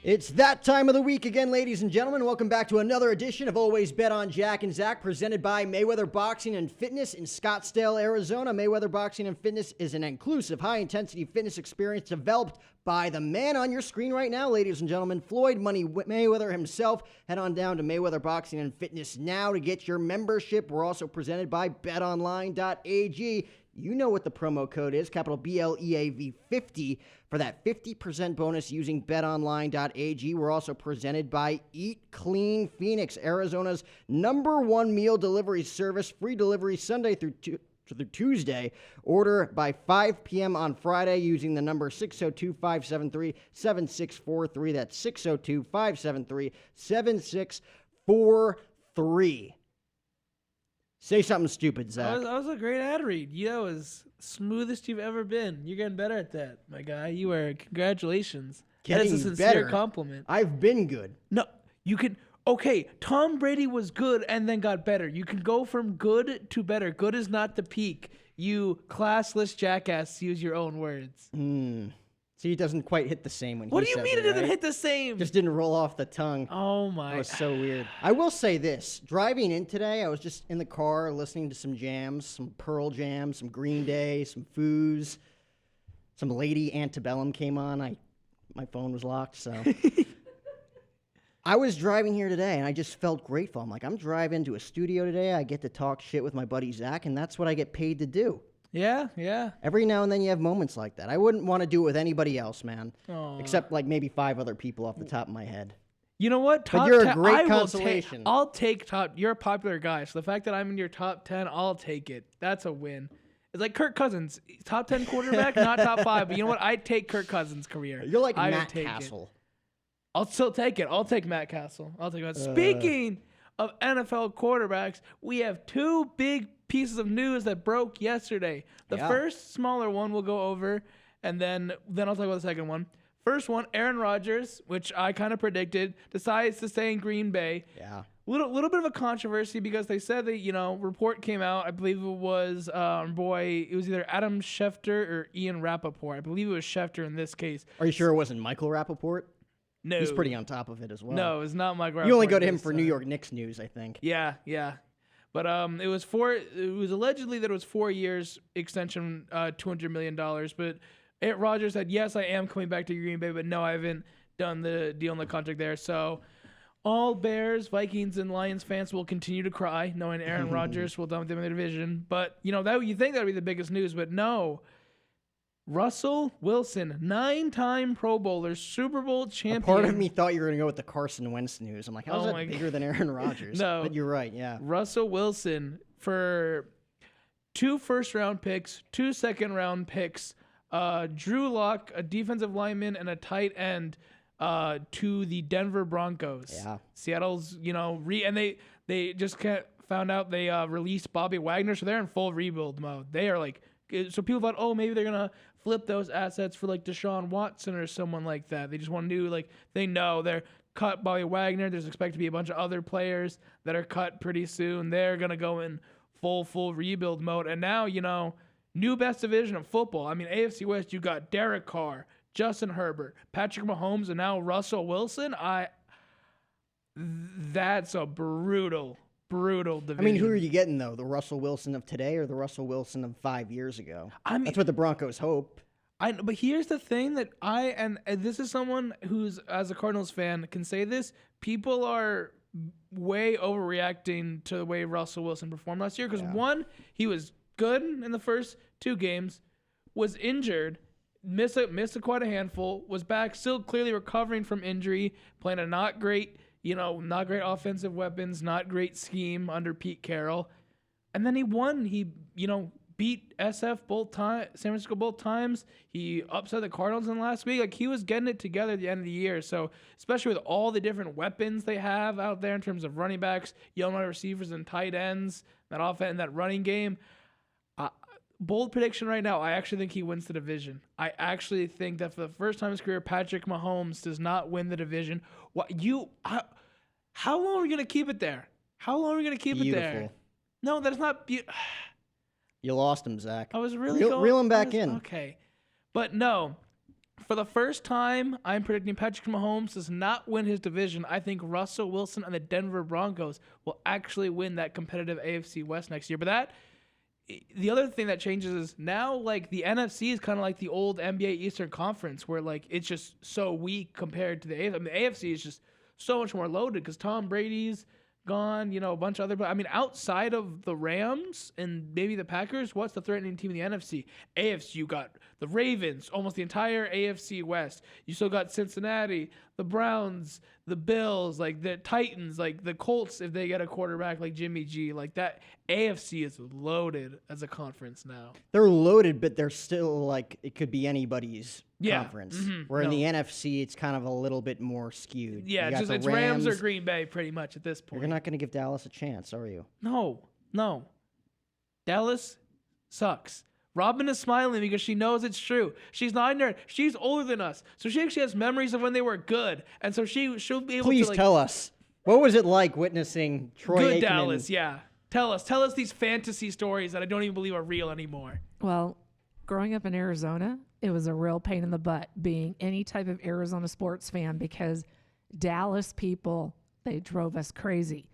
It's that time of the week again, ladies and gentlemen. Welcome back to another edition of Always Bet on Jack and Zach, presented by Mayweather Boxing and Fitness in Scottsdale, Arizona. Mayweather Boxing and Fitness is an inclusive, high-intensity fitness experience developed by the man on your screen right now, ladies and gentlemen, Floyd Money Mayweather himself. Head on down to Mayweather Boxing and Fitness now to get your membership. We're also presented by BetOnline.ag. You know what the promo code is, capital BLEAV 50 for that 50% bonus using betonline.ag. We're also presented by Eat Clean Phoenix, Arizona's #1 meal delivery service. Free delivery Sunday through Tuesday. Order by 5 p.m. on Friday using the number 602-573-7643. That's 602-573-7643. Say something stupid, Zach. That was a great ad read. That was smoothest you've ever been. You're getting better at that, my guy. You are. Congratulations. That is a sincere compliment. I've been good. No, you can. Okay, Tom Brady was good and then got better. You can go from good to better. Good is not the peak. You classless jackass, use your own words. See, it doesn't quite hit the same when What he do you mean it doesn't hit the same? Just didn't roll off the tongue. Oh, my. That was so weird. I will say this. Driving in today, I was just in the car listening to some jams, some Pearl Jam, some Green Day, some Foos. Some Lady Antebellum came on. My phone was locked, so. I was driving here today, and I just felt grateful. I'm like, I'm driving to a studio today. I get to talk shit with my buddy Zach, and that's what I get paid to do. Yeah. Every now and then you have moments like that. I wouldn't want to do it with anybody else, man. Aww. Except like maybe 5 other people off the top of my head. You know what? But you're a great consolation. I'll take top. You're a popular guy, so the fact that I'm in your top 10, I'll take it. That's a win. It's like Kirk Cousins, top 10 quarterback, not top 5. But you know what? I'd take Kirk Cousins' career. You're like Matt Castle. I'll still take it. I'll take Matt Castle. I'll take it. Speaking of NFL quarterbacks, we have 2 big pieces of news that broke yesterday. The first smaller one we'll go over, and then I'll talk about the second one. First one, Aaron Rodgers, which I kind of predicted, decides to stay in Green Bay. Yeah. Little bit of a controversy because they said that, report came out. I believe it was, it was either Adam Schefter or Ian Rappaport. I believe it was Schefter in this case. Are you sure it wasn't Michael Rappaport? No. He's pretty on top of it as well. No, it's not Michael Rappaport. You only go to him for New York Knicks news, I think. Yeah. But it was allegedly that it was 4 years extension, $200 million. But Aaron Rodgers said, yes, I am coming back to Green Bay, but no, I haven't done the deal on the contract there. So all Bears, Vikings, and Lions fans will continue to cry, knowing Aaron Rodgers will dump them in the division. But, that you think that would be the biggest news, but no. Russell Wilson, 9-time Pro Bowler, Super Bowl champion. A part of me thought you were going to go with the Carson Wentz news. I'm like, how's that bigger than Aaron Rodgers? No. But you're right, yeah. Russell Wilson for 2 first-round picks, 2 second-round picks, Drew Lock, a defensive lineman, and a tight end to the Denver Broncos. Yeah. Seattle's, and they just found out they released Bobby Wagner, so they're in full rebuild mode. They are like, so people thought, maybe they're going to flip those assets for like Deshaun Watson or someone like that. They just want to do they know they're cut Bobby Wagner. There's expected to be a bunch of other players that are cut pretty soon. They're going to go in full rebuild mode. And now, new best division of football. I mean, AFC West, you got Derek Carr, Justin Herbert, Patrick Mahomes, and now Russell Wilson. That's a brutal division. I mean, who are you getting, though? The Russell Wilson of today or the Russell Wilson of 5 years ago? I mean, that's what the Broncos hope. But here's the thing that and this is someone who's, as a Cardinals fan, can say this. People are way overreacting to the way Russell Wilson performed last year because, one, he was good in the first 2 games, was injured, missed quite a handful, was back, still clearly recovering from injury, playing a not great offensive weapons, not great scheme under Pete Carroll. And then he won. He, beat SF San Francisco both times. He upset the Cardinals in last week. He was getting it together at the end of the year. So, especially with all the different weapons they have out there in terms of running backs, young wide receivers, and tight ends, that offense and that running game. Bold prediction right now, I actually think he wins the division. I actually think that for the first time in his career, Patrick Mahomes does not win the division. How long are we going to keep it there? It there? No, that's not beautiful. You lost him, Zach. I was really reel him back in. Okay. But no, For the first time, I'm predicting Patrick Mahomes does not win his division. I think Russell Wilson and the Denver Broncos will actually win that competitive AFC West next year. But the other thing that changes is now, like, the NFC is kind of like the old NBA Eastern Conference, where, like, it's just so weak compared to the AFC. I mean, the AFC is just so much more loaded because Tom Brady's gone, a bunch of other. But I mean, outside of the Rams and maybe the Packers, what's the threatening team in the NFC? AFC, you got the Ravens, almost the entire AFC West. You still got Cincinnati, the Browns, the Bills, like the Titans, like the Colts if they get a quarterback like Jimmy G. Like that AFC is loaded as a conference now. They're loaded, but they're still like it could be anybody's conference. Where in the NFC, it's kind of a little bit more skewed. Yeah, it's Rams or Green Bay pretty much at this point. You're not going to give Dallas a chance, are you? No. Dallas sucks. Robin is smiling because she knows it's true. She's not a nerd. She's older than us. So she actually has memories of when they were good. And so she'll be able to Please tell us. What was it like witnessing Troy Good Aikman? Dallas, yeah. Tell us these fantasy stories that I don't even believe are real anymore. Well, growing up in Arizona, it was a real pain in the butt being any type of Arizona sports fan because Dallas people, they drove us crazy.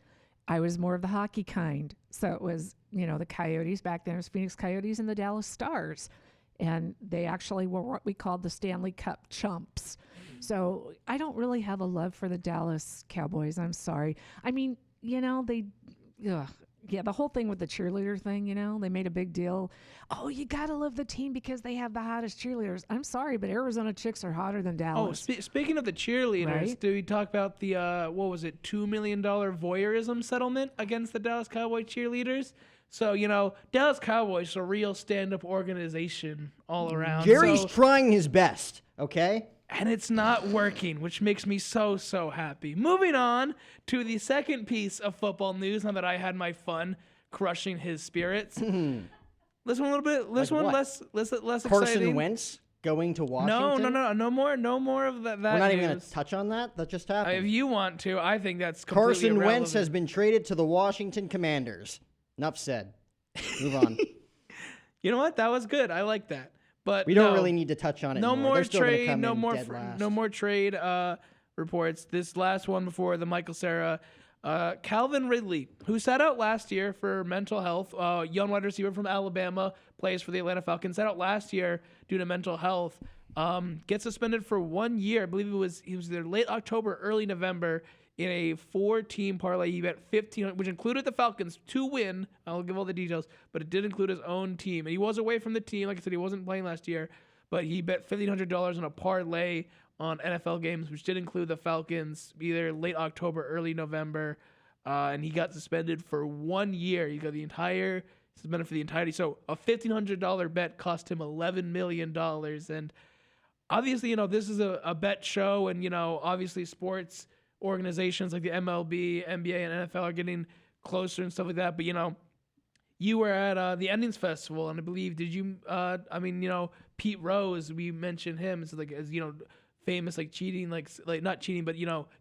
I was more of the hockey kind. So it was, the Coyotes back then, it was Phoenix Coyotes and the Dallas Stars. And they actually were what we called the Stanley Cup chumps. So I don't really have a love for the Dallas Cowboys. I'm sorry. I mean, the whole thing with the cheerleader thing, they made a big deal. Oh, you got to love the team because they have the hottest cheerleaders. I'm sorry, but Arizona chicks are hotter than Dallas. Oh, speaking of the cheerleaders, right? Do we talk about the, $2 million voyeurism settlement against the Dallas Cowboy cheerleaders? So, Dallas Cowboys is a real stand-up organization all around. Jerry's trying his best, okay? And it's not working, which makes me so, so happy. Moving on to the second piece of football news, now that I had my fun crushing his spirits. This one a little bit, less exciting. Carson Wentz going to Washington? No more of that. We're not even going to touch on that? That just happened. If you want to, I think that's completely Carson irrelevant. Wentz has been traded to the Washington Commanders. Enough said. Move on. You know what? That was good. I like that. But we don't really need to touch on it. No more trade. No more trade reports. This last one before the Michael Cera, Calvin Ridley, who sat out last year for mental health, young wide receiver from Alabama, plays for the Atlanta Falcons, sat out last year due to mental health. Gets suspended for 1 year. I believe he was there late October, early November. In a 4-team parlay, he bet 15, which included the Falcons to win. I'll give all the details, but it did include his own team. And he was away from the team. Like I said, he wasn't playing last year, but he bet $1,500 on a parlay on NFL games, which did include the Falcons, either late October, early November. And he got suspended for 1 year. He got suspended for the entirety. So a $1,500 bet cost him $11 million. And obviously, this is a bet show, and, obviously sports organizations like the MLB, NBA, and NFL are getting closer and stuff like that. But, you were at the Endings Festival, and I believe, did you, Pete Rose, we mentioned him as famous, cheating, not cheating, but,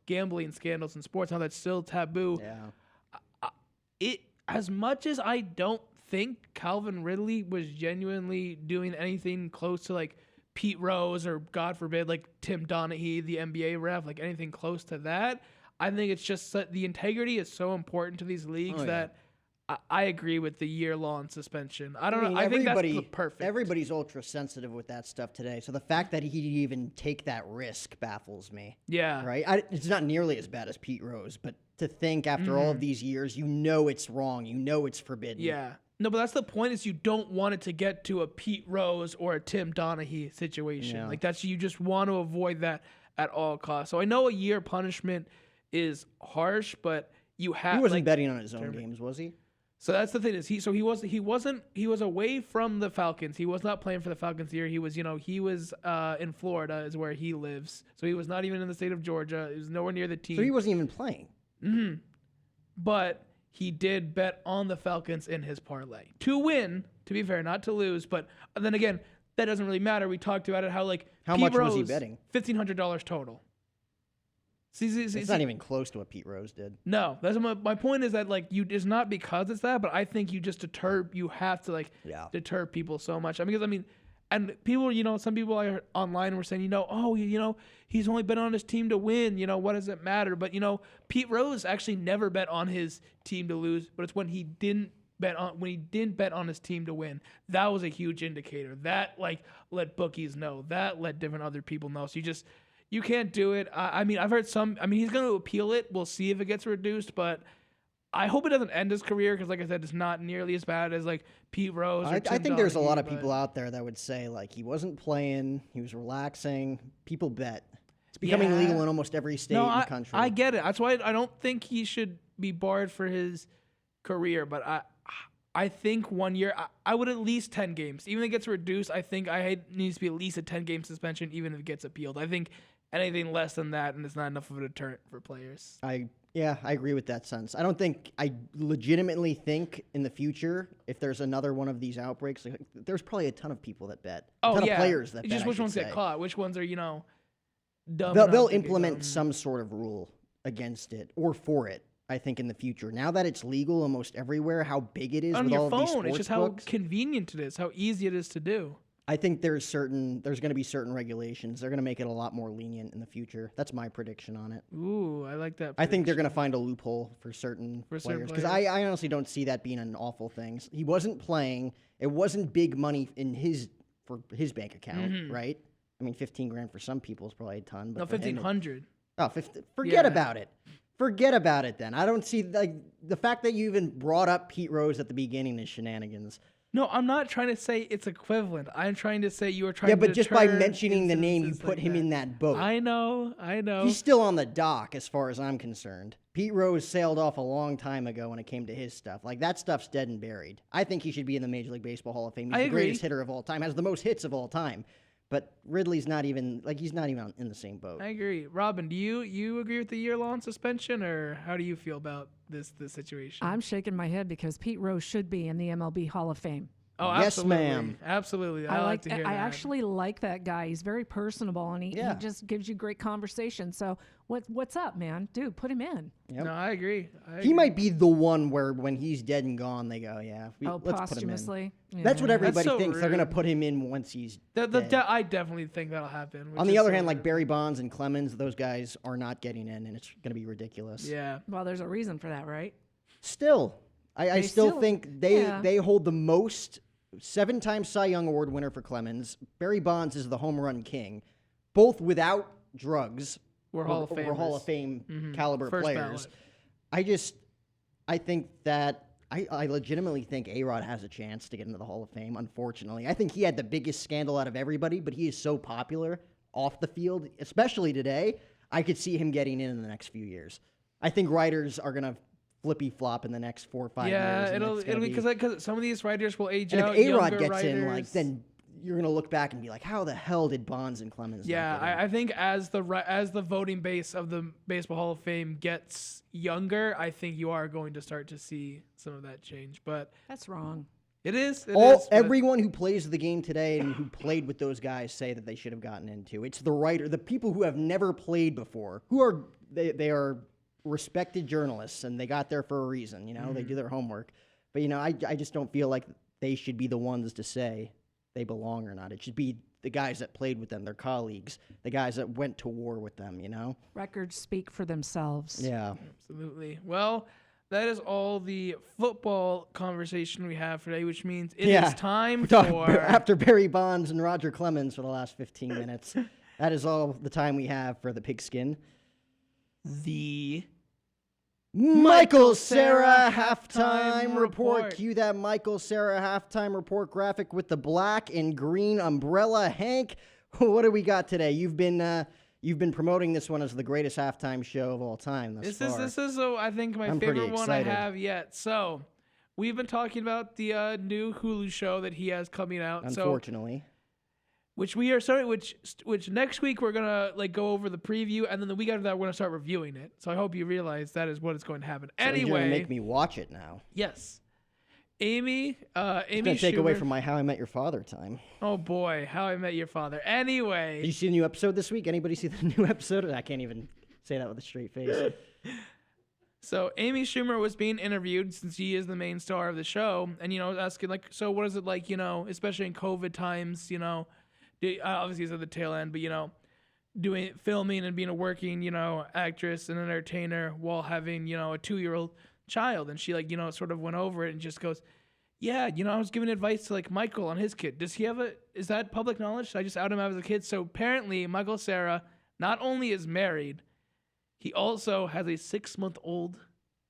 gambling scandals in sports, how that's still taboo. Yeah. As much as I don't think Calvin Ridley was genuinely doing anything close to, Pete Rose or, God forbid, Tim Donaghy, the NBA ref, anything close to that. I think it's just that the integrity is so important to these leagues that I agree with the year-long suspension. I don't know. I think that's perfect. Everybody's ultra sensitive with that stuff today. So the fact that he'd even take that risk baffles me. Yeah. Right? It's not nearly as bad as Pete Rose, but to think after all of these years, it's wrong. It's forbidden. Yeah. No, but that's the point, is you don't want it to get to a Pete Rose or a Tim Donaghy situation. Yeah. You just want to avoid that at all costs. So I know a year punishment is harsh, but you have. He wasn't betting on his own games, was he? So that's the thing, is he was away from the Falcons. He was not playing for the Falcons here. He was in Florida is where he lives. So he was not even in the state of Georgia. He was nowhere near the team. So he wasn't even playing. Mm-hmm. But he did bet on the Falcons in his parlay to win, to be fair, not to lose. But then again, that doesn't really matter. We talked about it, how How Pete much Rose, was he betting? $1,500 total. It's not even close to what Pete Rose did. No, that's my point, is that it's not because it's that, but I think you just have to deter people so much. Because And people, some people I heard online were saying, he's only bet on his team to win. What does it matter? But, Pete Rose actually never bet on his team to lose, but it's when he didn't bet on his team to win. That was a huge indicator. That let bookies know. That let different other people know. So you can't do it. I've heard he's going to appeal it. We'll see if it gets reduced, but I hope it doesn't end his career because, like I said, it's not nearly as bad as Pete Rose. Or I think there's a lot of people out there that would say he wasn't playing, he was relaxing. People bet. It's becoming legal in almost every state in the country. I get it. That's why I don't think he should be barred for his career. But I think 1 year, I would at least 10 games. Even if it gets reduced, I think it needs to be at least a 10-game suspension, even if it gets appealed. I think anything less than that, and it's not enough of a deterrent for players. I agree with that sense. I legitimately think in the future, if there's another one of these outbreaks, there's probably a ton of people that bet. A ton of players that bet. Just which ones get caught? Which ones are, dumb? They'll implement some sort of rule against it or for it, I think, in the future. Now that it's legal almost everywhere, how big it is on with your all phone, of these sports it's just books, how convenient it is, how easy it is to do. I think there's going to be certain regulations. They're going to make it a lot more lenient in the future. That's my prediction on it. Ooh, I like that prediction. I think they're going to find a loophole for certain players because I honestly don't see that being an awful thing. He wasn't playing. It wasn't big money for his bank account, right? I mean, $15,000 for some people is probably a ton. But no, $1,500. Forget about it. Forget about it then. I don't see the fact that you even brought up Pete Rose at the beginning is shenanigans. No, I'm not trying to say it's equivalent. I'm trying to say you were trying to but just by mentioning the name, you put him in that boat. I know. He's still on the dock as far as I'm concerned. Pete Rose sailed off a long time ago when it came to his stuff. That stuff's dead and buried. I think he should be in the Major League Baseball Hall of Fame. He's the greatest hitter of all time, has the most hits of all time. But Ridley's not even he's not even in the same boat. I agree. Robin, do you agree with the year-long suspension, or how do you feel about this situation? I'm shaking my head because Pete Rose should be in the MLB Hall of Fame. Oh, yes, absolutely. ma'am. Absolutely. I like to hear that. I actually like that guy. He's very personable, and he just gives you great conversation. So what's up, man? Dude, put him in. Yep. No, I agree. He might be the one where when he's dead and gone, they go, let's posthumously. Put him in. That's what everybody thinks. Rude. They're going to put him in once he's dead. I definitely think that'll happen. On the other hand, Barry Bonds and Clemens, those guys are not getting in, and it's going to be ridiculous. Yeah. Well, there's a reason for that, right? Still, I still think they hold the most. 7-time Cy Young Award winner for Clemens. Barry Bonds is the home run king. Both without drugs. We're Hall of Fame caliber First players. Ballot. I think that I legitimately think A-Rod has a chance to get into the Hall of Fame, unfortunately. I think he had the biggest scandal out of everybody, but he is so popular off the field, especially today, I could see him getting in the next few years. I think writers are going to flippy flop in the next 4 or 5 years. Yeah, it'll be because some of these writers will age out. And if A-Rod gets writers. in, then you're gonna look back and be like, how the hell did Bonds and Clemens? Yeah, I think as the voting base of the Baseball Hall of Fame gets younger, I think you are going to start to see some of that change. But that's wrong. It is. Everyone who plays the game today and who played with those guys say that they should have gotten into. It's the people who have never played before, who are they are respected journalists, and they got there for a reason. They do their homework. But I just don't feel like they should be the ones to say they belong or not. It should be the guys that played with them, their colleagues, the guys that went to war with them. Records speak for themselves. Yeah, absolutely. Well, that is all the football conversation we have today, which means it is time for after Barry Bonds and Roger Clemens for the last 15 minutes. That is all the time we have for the pigskin. The Michael Cera halftime report. Cue that Michael Cera halftime report graphic with the black and green umbrella. Hank, what do we got today? You've been promoting this one as the greatest halftime show of all time thus far. This is I think my favorite one I have yet. So we've been talking about the new Hulu show that he has coming out. Unfortunately. Which we are starting. Which next week we're gonna go over the preview, and then the week after that we're gonna start reviewing it. So I hope you realize that is what is going to happen. So anyway, you're gonna make me watch it now. Yes, Amy. It's gonna take away from my How I Met Your Father time. Oh boy, How I Met Your Father. Anyway, did you see the new episode this week? Anybody see the new episode? I can't even say that with a straight face. So Amy Schumer was being interviewed since she is the main star of the show, and asking like, so what is it like, especially in COVID times, obviously it's at the tail end, but doing filming and being a working, actress and entertainer while having, a 2-year-old child, and she sort of went over it and just goes, yeah, I was giving advice to like Michael on his kid. Does he have is that public knowledge? Should I just out him as a kid? So apparently Michael Cera not only is married, he also has a 6-month-old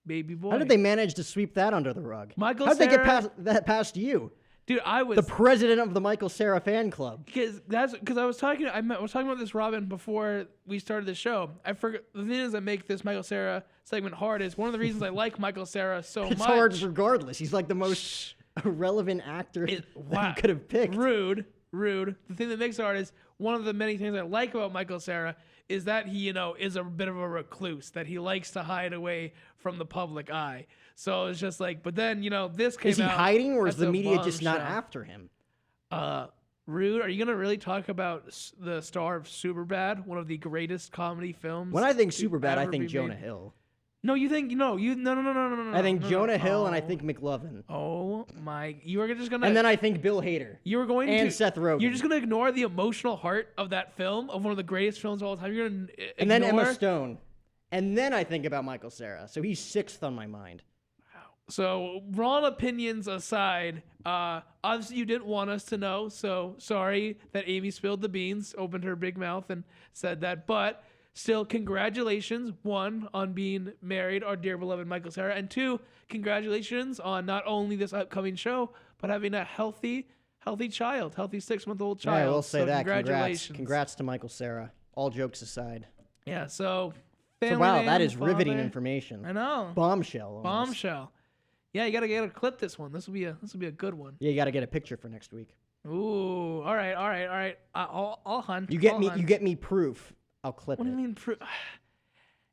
baby boy. How did they manage to sweep that under the rug? Michael How did they Cera, get past you? Dude, I was the president of the Michael Cera fan club. because I was talking about this, Robin, before we started the show. I forgot the thing is that make this Michael Cera segment hard is one of the reasons I like Michael Cera so It's much. hard regardless. He's like the most relevant actor that you could have picked. Rude. The thing that makes it hard is one of the many things I like about Michael Cera is that he, is a bit of a recluse, that he likes to hide away from the public eye. So it's just like, but then, this came out. Is he hiding, or is as the a media just not bombshell. after him? Rude, are you going to really talk about the star of Superbad, one of the greatest comedy films? When I think to Superbad, I ever think be Jonah made? Hill. No, you think, no. I think no, Jonah Hill, oh. and I think McLovin. Oh my, you are just going to. And then I think Bill Hader. You were going and to Seth Rogen. You're just gonna ignore the emotional heart of that film, of one of the greatest films of all time. You're gonna ignore. And then Emma Stone. And then I think about Michael Cera. So he's 6th on my mind. So wrong opinions aside, obviously you didn't want us to know. So sorry that Amy spilled the beans, opened her big mouth, and said that. But still, congratulations, 1, on being married, our dear beloved Michael Cera, and 2, congratulations on not only this upcoming show, but having a healthy child, healthy 6-month-old child. Yeah, I will say so that. Congratulations. Congrats to Michael Cera. All jokes aside. Yeah, so wow, that is family, riveting father. information. I know. Bombshell. almost. Bombshell. Yeah, you gotta clip this one. This will be a good one. Yeah, you got to get a picture for next week. Ooh, all right. I'll hunt. You get I'll me. hunt. You get me proof. I'll clip What it. do you mean?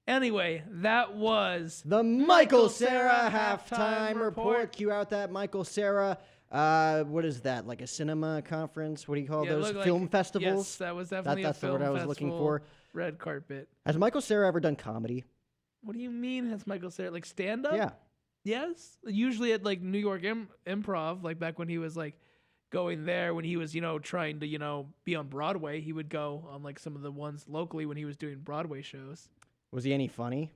Anyway, that was The Michael Cera halftime report. Cue out that Michael Cera. What is that? Like a cinema conference? What do you call Yeah, it those? looked Film like- festivals? Yes, that was definitely That's a the film word I was looking festival, for. Red carpet. Has Michael Cera ever done comedy? What do you mean? Has Michael Cera like stand up? Yeah. Yes. Usually at like New York Improv, like back when he was like going there, when he was trying to be on Broadway, he would go on like some of the ones locally when he was doing Broadway shows. Was he any funny?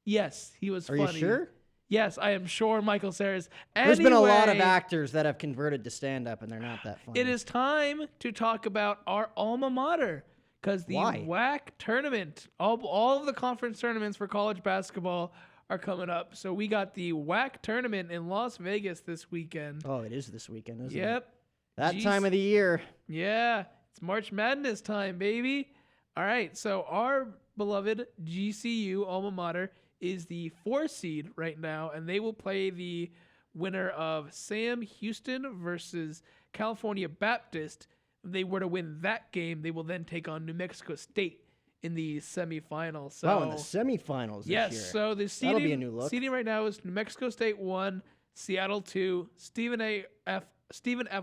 Yes, he was Are funny. you sure? Yes, I am sure Michael Cera's. There's been a lot of Anyway, actors that have converted to stand up and they're not that funny. It is time to talk about our alma mater because the Why? WAC tournament, all of the conference tournaments for college basketball are coming up. So we got the WAC tournament in Las Vegas this weekend. Oh, it is this weekend, isn't it? Yep. That Jeez. time of the year. Yeah, it's March Madness time, baby. All right, so our beloved GCU alma mater is the 4 seed right now, and they will play the winner of Sam Houston versus California Baptist. If they were to win that game, they will then take on New Mexico State in the semifinals. So, Wow, in the semifinals this yes, year. so the That'll be a new look. seeding right now is New Mexico State 1, Seattle 2, Stephen F.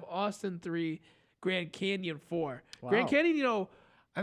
Austin 3, Grand Canyon 4. Wow. Grand Canyon, I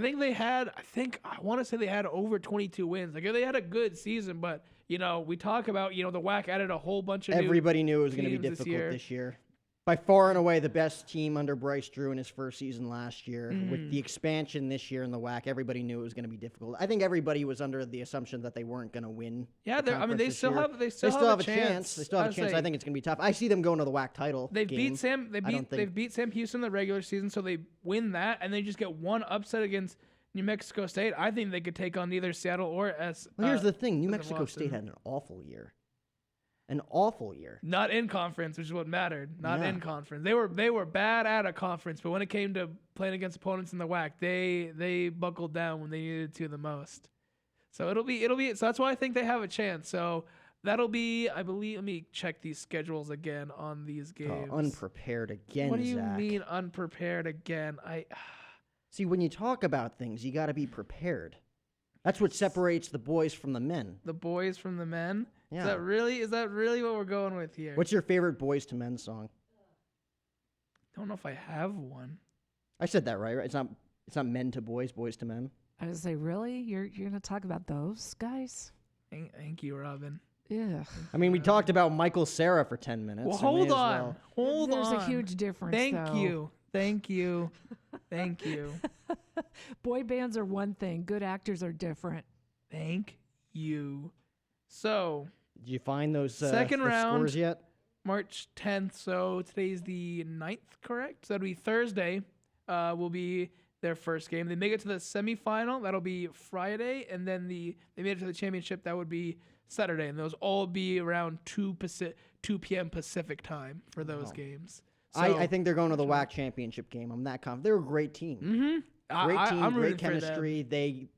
want to say they had over 22 wins. Like they had a good season, but we talk about the WAC added a whole bunch of Everybody knew it was going to be teams this difficult year. this year. By far and away the best team under Bryce Drew in his first season last year. With the expansion this year in the WAC, everybody knew it was going to be difficult. I think everybody was under the assumption that they weren't going to win. Yeah, the I mean conference they this still year. have They still have a chance. They still have a chance. I think it's going to be tough. I see them going to the WAC title. They've game. beat Sam. I don't think- They've beat Sam Houston in the regular season, so they win that, and they just get one upset against New Mexico State. I think they could take on either Seattle or Well, here's the thing. New as a Mexico Watson. State had an awful year. An awful year. Not in conference, which is what mattered. Not Yeah. in conference. They were bad at a conference, but when it came to playing against opponents in the WAC, they buckled down when they needed to the most. So it'll be. So that's why I think they have a chance. So that'll be, I believe. Let me check these schedules again on these games. Oh, unprepared again, What do you Zach. mean unprepared again? See, when you talk about things, you got to be prepared. That's what separates the boys from the men. The boys from the men. Yeah. Is that really what we're going with here? What's your favorite Boys to Men song? Don't know if I have one. I said that right? It's not men to boys, boys to men. I was say, really? You're gonna talk about those guys? Thank you, Robin. Yeah. I mean, we talked about Michael Cera for 10 minutes. Well, so may hold as on. well. Hold There's on. a huge difference, Thank though. you. Thank you. Thank you. Boy bands are one thing. Good actors are different. Thank you. So, Did you find those Second the round. scores yet? March 10th. So today's the 9th, correct? So that'll be Thursday. Will be their first game. They make it to the semifinal. That'll be Friday, and then they made it to the championship. That would be Saturday, and those all be around 2 p.m. Pacific time for those games. So, I think they're going to the WAC championship game. I'm that confident. They're a great team. Great team, I'm great rooting for them. chemistry.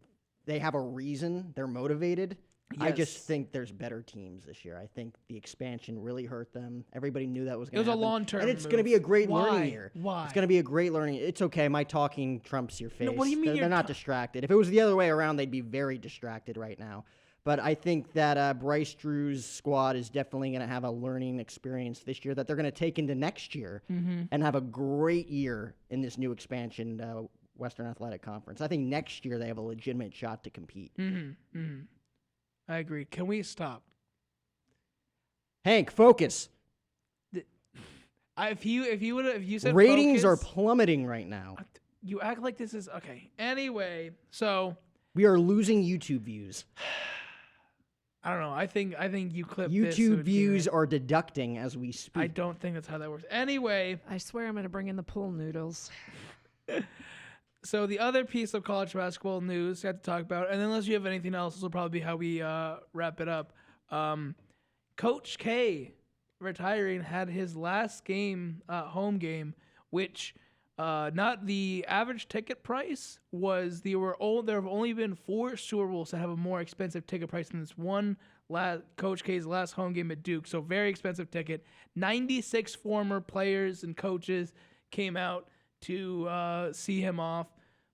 They have a reason. They're motivated. I just Yes. think there's better teams this year. I think the expansion really hurt them. Everybody knew that was going to It was happen. a long-term And it's move. going to be a great Why? learning year. Why? It's going to be a great learning. It's okay. My talking trumps your face. what do you mean They're you're not distracted. If it was the other way around, they'd be very distracted right now. But I think that Bryce Drew's squad is definitely going to have a learning experience this year that they're going to take into next year and have a great year in this new expansion Western Athletic Conference. I think next year they have a legitimate shot to compete. I agree. Can we stop? Hank, focus. If you said Ratings are focus, plummeting right now. you act like this is okay. Anyway, so We are losing YouTube views. I don't know. I think you clipped this. YouTube would views get- are deducting as we speak. I don't think that's how that works. Anyway, I swear I'm going to bring in the pool noodles. so the other piece of college basketball news I had to talk about, and unless you have anything else, this will probably be how we wrap it up. Coach K retiring had his last game, home game, which not the average ticket price was. There have only been 4 Super Bowls that have a more expensive ticket price than this one. Coach K's last home game at Duke, so very expensive ticket. 96 former players and coaches came out to see him off,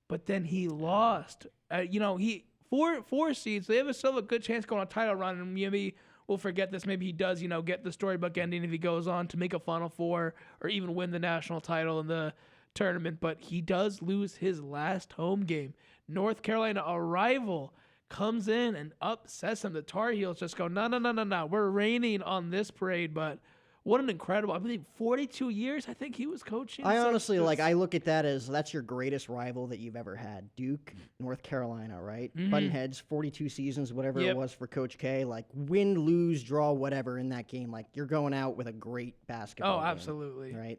but then he lost. He four seeds. So they still have a good chance going on a title run, and maybe we'll forget this. Maybe he does, get the storybook ending if he goes on to make a Final Four or even win the national title in the tournament. But he does lose his last home game. North Carolina, a rival, comes in and upsets him. The Tar Heels just go, no. We're raining on this parade, but what an incredible, I believe 42 years I think he was coaching. I So honestly, just- I look at that as that's your greatest rival that you've ever had. Duke, North Carolina, right? Button heads, 42 seasons, whatever Yep. it was for Coach K. Win, lose, draw, whatever in that game. You're going out with a great basketball Oh, game, absolutely. right?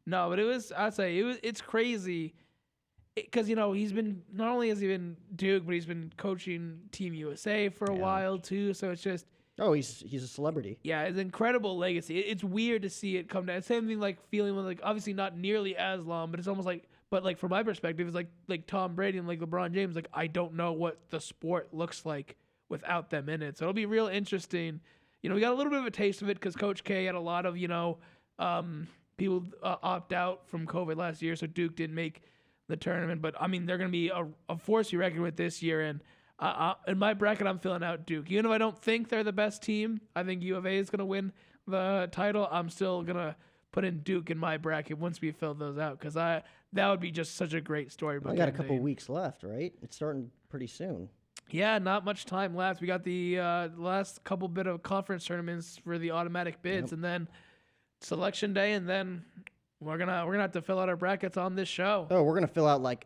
No, but it's crazy because he's been, not only has he been Duke, but he's been coaching Team USA for a while too. So it's just, Oh, he's a celebrity. yeah, it's an incredible legacy. It's weird to see it come down. Same thing feeling when obviously not nearly as long, but it's almost but from my perspective, it's like Tom Brady and LeBron James. I don't know what the sport looks like without them in it. So it'll be real interesting. We got a little bit of a taste of it because Coach K had a lot of people opt out from COVID last year, so Duke didn't make the tournament. But I mean, they're going to be a force to be reckoned with this year. And in my bracket, I'm filling out Duke. Even if I don't think they're the best team, I think U of A is going to win the title. I'm still going to put in Duke in my bracket once we fill those out because that would be just such a great storybook. I got a couple weeks left, right? It's starting pretty soon. Yeah, not much time left. We got the last couple bit of conference tournaments for the automatic bids, and then selection day, and then we're gonna have to fill out our brackets on this show. Oh, we're gonna fill out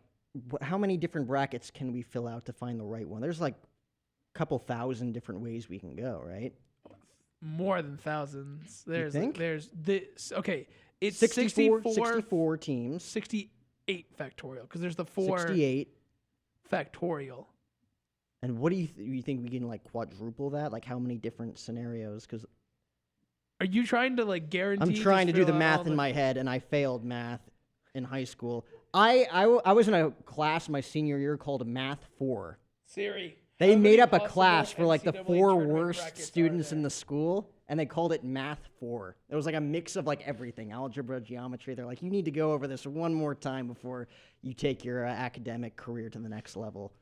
how many different brackets can we fill out to find the right one? There's a couple thousand different ways we can go, right? More than thousands. There's think? There's this. Okay, it's 64 teams. 68 factorial because there's the 4 68. factorial. And what do you think we can quadruple that? How many different scenarios? Because Are you trying to guarantee? I'm trying to do the fill out math all in my head, and I failed math in high school. I was in a class my senior year called Math 4. Siri. They how made many up a possible class for the NCAA 4 tournament worst brackets are students there? in the school, and they called it Math 4. It was a mix of everything, algebra, geometry. They're you need to go over this one more time before you take your academic career to the next level,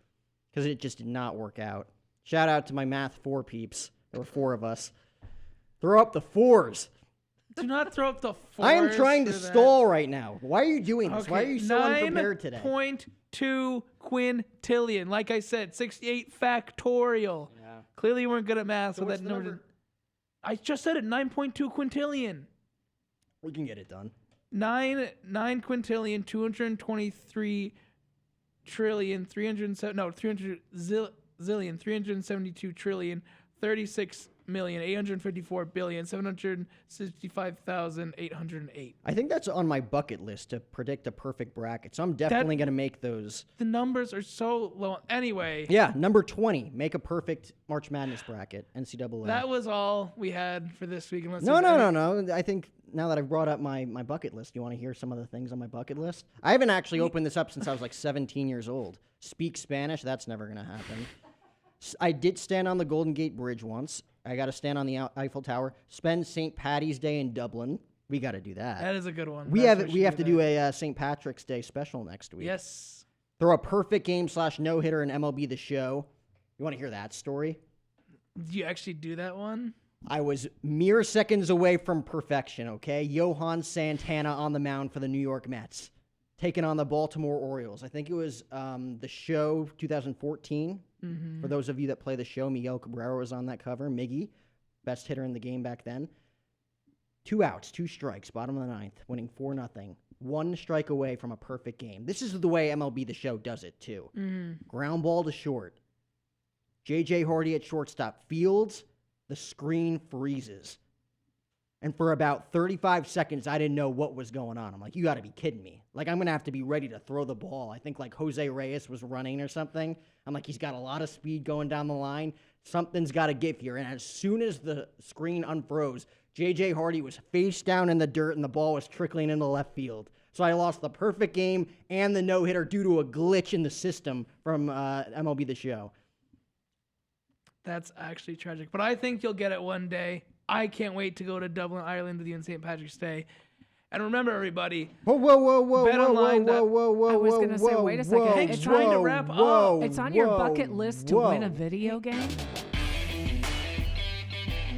because it just did not work out. Shout out to my Math 4 peeps. There were 4 of us. Throw up the 4s. Do not throw up the 4s. I am trying to for that. stall right now. Why are you doing this? Okay, Why are you so unprepared today? 9.2 quintillion. Like I said, 68 factorial. Yeah, Yeah. Clearly, you weren't good at math, so what's that the number. number? I just said it. 9.2 quintillion. We can get it done. 9 quintillion, 223 trillion, 300 zillion, 372 trillion, 36,854,765,808. I think that's on my bucket list to predict a perfect bracket. So I'm definitely going to make those. The numbers are so low. Anyway. Yeah, number 20. Make a perfect March Madness bracket, NCAA. That was all we had for this week. No. I think now that I've brought up my bucket list, you want to hear some of the things on my bucket list? I haven't actually opened this up since I was like 17 years old. Speak Spanish? That's never going to happen. I did stand on the Golden Gate Bridge once. I got to stand on the Eiffel Tower. Spend St. Patty's Day in Dublin. We got to do that. That is a good one. We have to do a St. Patrick's Day special next week. Yes. Throw a perfect game / no-hitter in MLB The Show. You want to hear that story? Do you actually do that one? I was mere seconds away from perfection, okay? Johan Santana on the mound for the New York Mets, taking on the Baltimore Orioles. I think it was The Show 2014. Mm-hmm. For those of you that play The Show, Miguel Cabrera was on that cover. Miggy, best hitter in the game back then. 2 outs, 2 strikes, bottom of the 9th, winning 4-0. 1 strike away from a perfect game. This is the way MLB The Show does it, too. Mm-hmm. Ground ball to short. J.J. Hardy at shortstop fields. The screen freezes. And for about 35 seconds, I didn't know what was going on. I'm like, you got to be kidding me. Like, I'm going to have to be ready to throw the ball. I think, like, Jose Reyes was running or something. I'm like, he's got a lot of speed going down the line. Something's got to give here. And as soon as the screen unfroze, J.J. Hardy was face down in the dirt, and the ball was trickling into left field. So I lost the perfect game and the no-hitter due to a glitch in the system from MLB The Show. That's actually tragic. But I think you'll get it one day. I can't wait to go to Dublin, Ireland with you on St. Patrick's Day. And remember, everybody. Whoa. I was going to say, wait a second. Hey, trying to wrap up. It's on your bucket list to win a video game?